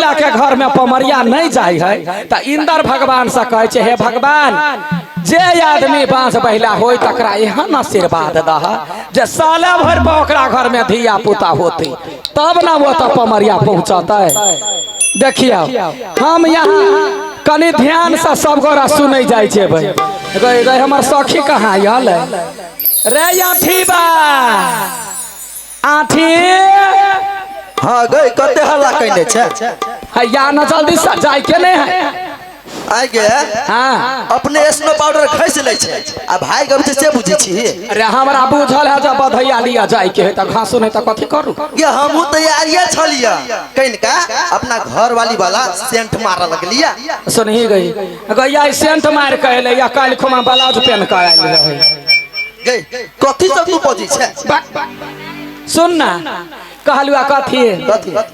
महिला के घर में पमरिया नहीं जाय है तो इंद्र भगवान से कहे छे, हे भगवान जे आदमी बांस बहिला होई तकरा एहन आशीर्वाद दह जे साला भर पर ओकरा घर में धिया पुता होते तब ना वो तो पमरिया पहुंचते। देखियो हम यहाँ कनी ध्यान से सब गोरा सुनै जाय छे भाई रे हमर सखी कहाँ आयल रे आठी बा आठी। हाँ गई कते हल्ला कइले छे या न जल्दी से जाय के नहीं है आइ गे। हाँ अपने स्नो पाउडर खैस ले छे आ भाई गम से बुझी छी। अरे हमरा बुझल है जब बधैया लिया जाय के है त घासो नहीं त कथि करू ये हमहु तैयारिया छलिया कइनका अपना घर वाली वाला सेंट मार लगलिया। सुनही गई गैया सेंट मार के अइले या काल खुमा ब्लाउज पहन के आइल रहे गई कथि से तू बजी छे। सुन ना कहलुआ कथी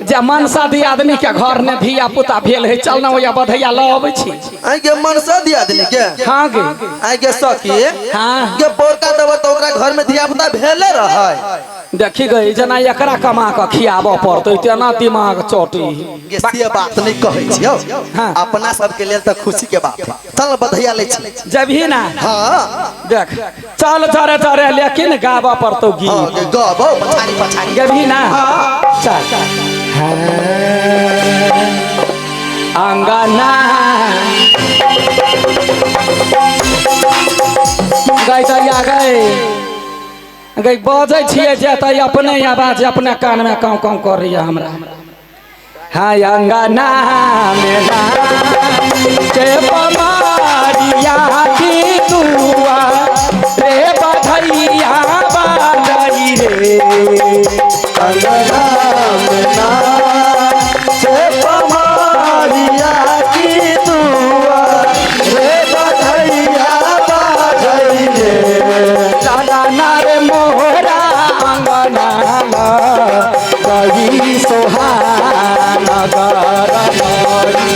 जे मनसा दी आदमी के घर ने धिया पुता भेल है चल ना ओया बधैया ल आबै छी। आइ गे मनसा दी आदमी के। हां गे आइ गे सखी। हां गे पोरका देब त ओकरा घर में धिया पुता भेले रहै। देखी गई जना एकरा कमा के खियाबो पड़तै तेना दिमाग चोटी। गे से बात नहीं कहै छियो। हां अपना सब के लेल त खुशी के बात है। चल बधैया ले छी जबही ना। हां देख चल चरे चरे लेकिन गाबा पड़तो गीत। हां गे गाबो पछाड़ी पछाड़ी जबही ना चल अंगना गई तैया गई बजे छिए जे त अपने आवाज अपने कान में काउ काउ कर रही है हमरा। हाँ अंगना में के पमारिया की दुआ रे बधैया बांधई रे अंगना में से पमारिया की दुआ रे बधैया बाजई रे। लाला नारे मोहरा अंगना गई सोहाना गरमरी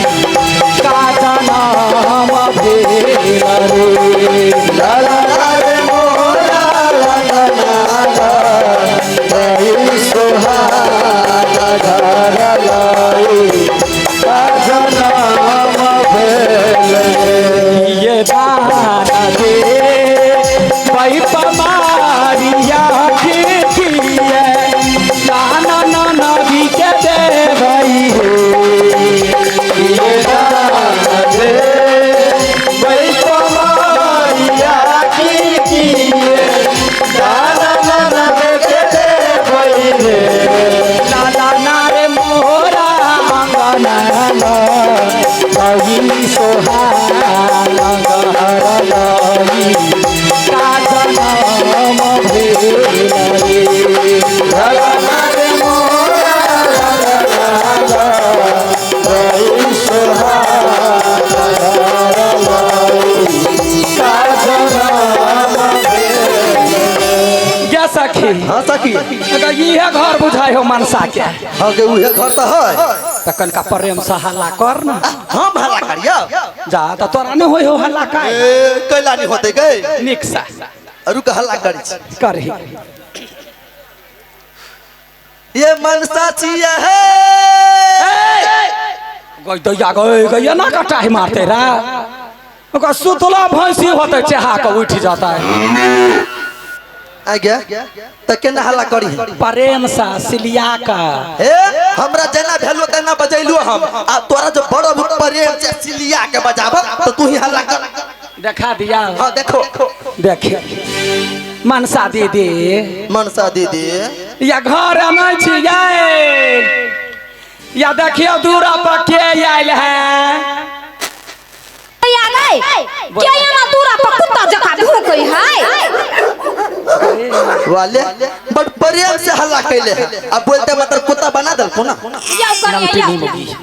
का जनम भेल रे। लाला रे मोरा अंगना गई सोहाना घर लाई का जनम भेल रे। ये दाना दे पई पमारिया खिए दाना नाना भी के दे भाई ये दाना दे वही पमारिया की दाना नाना के दे वही रे। लाला नारे मोरा अंगना गई सोहाना घर लाई का जनम भेल रे। लाला रे मोरा गई सोहाना घर लाई का जनम भेल रे। क्या सखी हाँ सखी। अगर ये घर बुझाई हो मनसा के हाँ गे उहे घर तो है। तो कनका प्रेम से हल्ला कर ना हम हल्ला करिया जा तो तोरा नहीं होई हो हल्ला का कैला नहीं होते गए निकसा रुक हल्ला करी करही ये मनसा छिया है। गई तो या गई ना कटाई मारते रा ओका सुतला भैंसी होते चाहा के उठ जाता है। आ गया त केना हल्ला करी प्रेम सा सिलिया का हे हमरा जना भेलो तना बजैलु हम आ तोरा जो बड़ प्रेम से सिलिया के बजाब तो तू ही हल्ला कर देखा दिया। हां देखो देखे मनसा दीदी मनसा दीदी या घर में छिए या देखियो दूरा पर के आइल है क्या यहाँ दूरा पर कुत्ता जका भूख गई है वाले बड़ प्रेम से हल्ला कैले है। अब बोलते मतलब कुत्ता बना दल को ना या करिए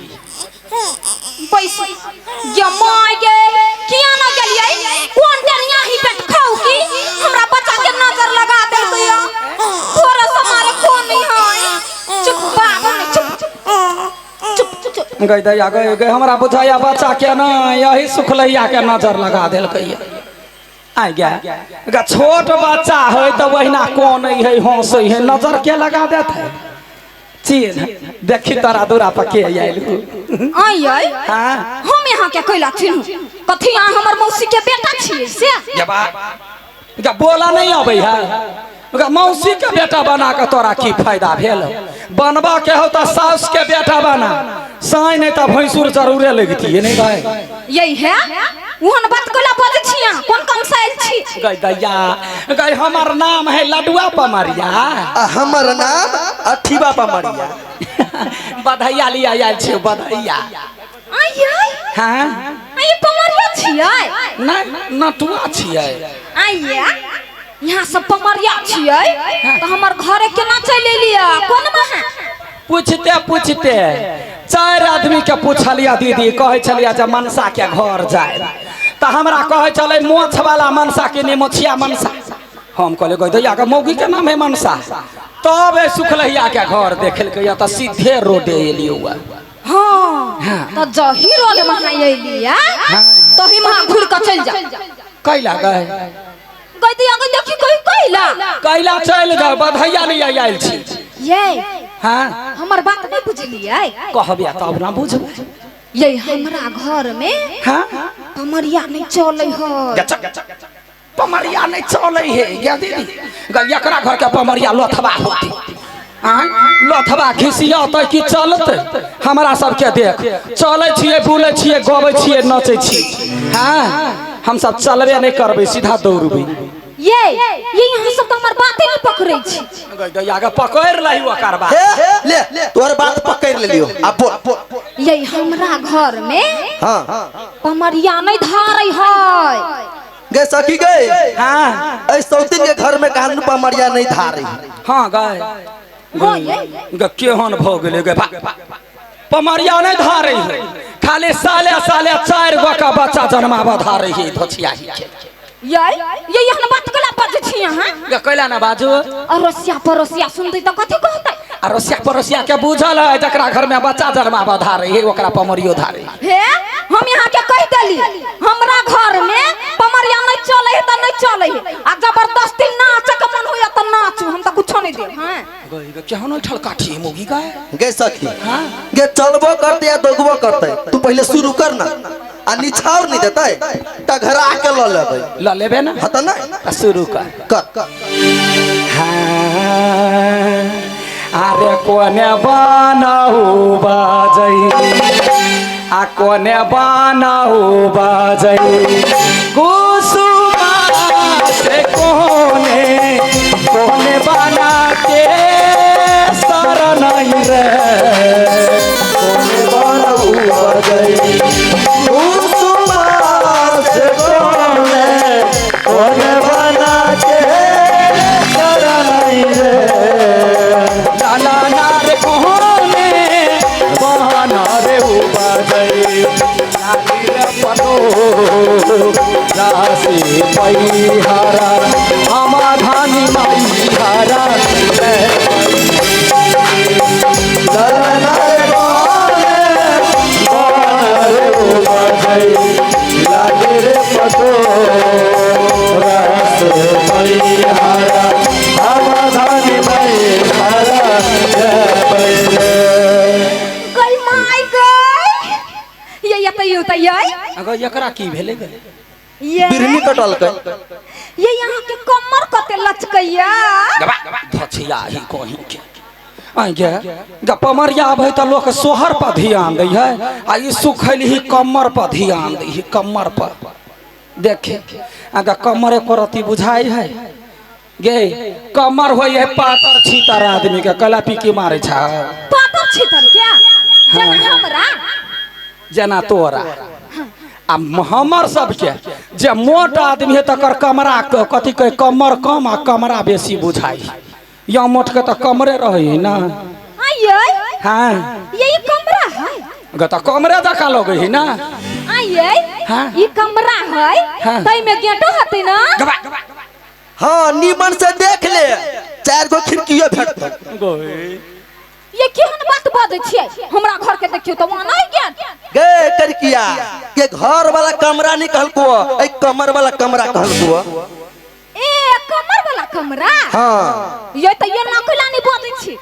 पैस जमाई गे किया ना गेलिए कोन डनिया ही पेट खाऊ की हमरा बच्चा के नजर लगा दे दिया थोड़ा सा मारे कोन नहीं है चुप बाबू ने चुप चुप गई दया गई हमरा बुझाया बच्चा के ना यही सुखलैया के नजर लगा देल कहिए आ गया छोट बच्चा है तो वहीना कौन है हंस है नजर के लगा देते चीन देखी तोरा दूरा पर के आइलू आई आई हां हम यहाँ के कैला चिन्हू कथी यहाँ हमर मौसी के बेटा छियै से जब बोला नहीं आबै है मौसी के बेटा बना के तोरा की फायदा भेल बनबा के हो तो सास के बेटा बना साई नहीं तो भैंसुर जरूरे लगती है नहीं भाई यही है उहन बात कोला बोले छिया कौन कौन साइल छी गई दैया गई हमर नाम है लडुआ पमरिया हमर नाम अठीबा पमरिया बधैया लिया आयल छै बधैया आई आई हां आई पमरिया छियै नहीं नटुआ छियै आइया यहाँ सब पमरिया छियै तो हमर घरे केना चल एलिया कोन में पूछते पूछते 4 आदमी के पूछलिया दीदी कहे छलिया जे मनसा के घर जाए तो हमरा कहे चले मोछ वाला मनसा के निमोछिया मनसा हम कहले गई दैया के मौगी के नाम है मनसा तब सुखलैया के घर देखलकै त सीधे रोडे एलियो हां तो जही रोड में एलिया तो ही वहां घुर के चल जा कैला गए गई दैया के देखी कैला चल जा बधैया लिया आइल छी ये हां हमर बात नहीं बुझलियै कहबे तब ना बुझबै ये हमरा घर में हां पमरिया नहीं चले है पमरिया नहीं चले है या दीदी एकरा घर के पमरिया लोथबा होती लोथबा घिसिया तो कि चलते हमरा सबके देख चले छिए बुले छिए गबै छिए नचे छी हां हम सब चलबे नहीं करबे सीधा दौड़बे ये यहाँ सब तो हमार बातें नहीं पकड़े छी दैया के पकड़ लही ओकर बात ले तोर बात पकड़ लेलियो अब बोल ये हमरा घर में हां पमरिया नहीं धारै है गे सखी गए हां ऐ सौतिन के घर में कहां पमरिया नहीं धारे हां गए केहन भ गेले गे पमरिया नहीं धारे है खाली साले साले 4 गो का बच्चा जन्मावा धारे है धोछिया ये यहाँ बात कला बात छी यहाँ कैला ना बाजू अरोसिया परोसिया सुनते तो कथी कहते अरोसिया परोसिया के बुझल है जकरा घर में बच्चा जन्मावा धारे है ओकरा पमरियो धारे हे हम यहाँ के कह देली हमरा घर में पमरिया नहीं चले है त नहीं चले है आ जबरदस्ती नाच के मन होया त नाचू हम त कुछो नहीं दे हां गई केहन ठलकाठी मुगी गाय गे सखी गे चलबो करते या दगबो करते तू पहले शुरू कर ना आ निछावर नहीं देते त घर आके ल लेबे ना हत ना शुरू कर अरे कोने बनाऊ बाजै आ कोने बनाऊ बाजै कुसुमा से कोने बना के शरण रे कोने बनाऊ बाजै कुसुमा से कोने बना के शरण रे लाला नार कोने बहाना रे बाजै लाली पतो राशि पैहारा समाधानी माई हारा लाला नार कोने बहाना रे बाजै लाली रे पतो राशि पैहारा समाधानी माई हारा अगर एकरा की भेले गे ये बिरनी कटल के ये यहाँ के कमर कते लचकैया धछिया ही कहीं के आई गे ग पमरिया आबै त लोग सोहर पर ध्यान दै है आ ई सुखैली ही कमर पर ध्यान दै है कमर पर देखे अगर कमरे करती बुझाई है गे कमर होय है पातर छीतर आदमी के कलापी की मारे छ पातर छीतर क्या जना हमरा जना तोरा आ हमर सबके जे मोट आदमी है तकर कमरा कथी कहे कमर कम आ कमरा बेसी बुझाई या मोट के त कमरे रहे ना आइए हां ये कमरा है गता कमरे देखा लगे है ना आइए हां ये कमरा है तई में गेटो हते ना हां नीमन से देख ले 4 गो खिड़कियो भेटतो ये केहन बात बात छियै हमरा घर के देखियो त वहां नहीं गेल गे करकिया के घर वाला कमरा नहीं कहलको ए कमर वाला कमरा कहलको ए कमर वाला कमरा हां ये त ये नकला नहीं बात छी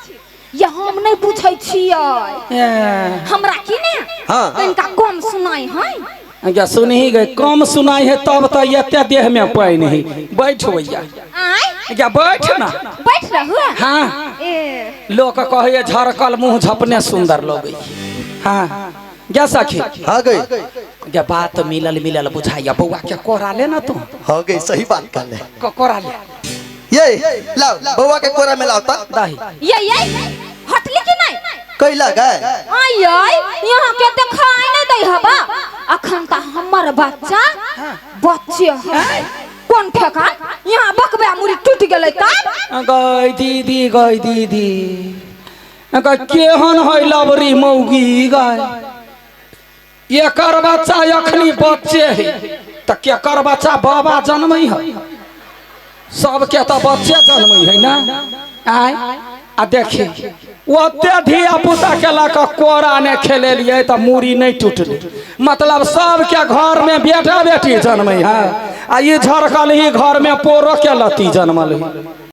ये हम नहीं पूछै छियै हमरा की ने हाँ। इनका कम सुनाई है क्या सुनही गए कम सुनाई है तब तो ये देह में पानी ही बैठ भैया आय क्या बैठ ना बैठ रहू हाँ ए लोग कहे झरकल मुंह झपने सुंदर लगे हाँ क्या सखी हाँ गई क्या बात मिलल मिलल बुझाइया बउआ क्या कोरा ले ना तू हो गई सही बात कर ले कोरा ले ये लाओ बउआ के कोरा में लाओ ता दाही ये हटली की नहीं कैला गए आई यहाँ के दिखाई नहीं दे हबा अखन ता हमर बच्चा बच्चे है कौन ठेका यहाँ बकबा मुरी टूट गेलै ता गई दीदी केहन है लबरी मौगी गई एकर बच्चा अखनी बच्चे है तो केकर बच्चा बाबा जन्म है सबके तो बच्चे जन्म है ना आय आ देखी ओते धिया पुता केला का कोरा ने खेले लिए तो मूड़ी नहीं टूटली मतलब सबके घर में बेटा बेटी जन्म है आ ये झरकल ही घर में पोरो के लती जन्मल है।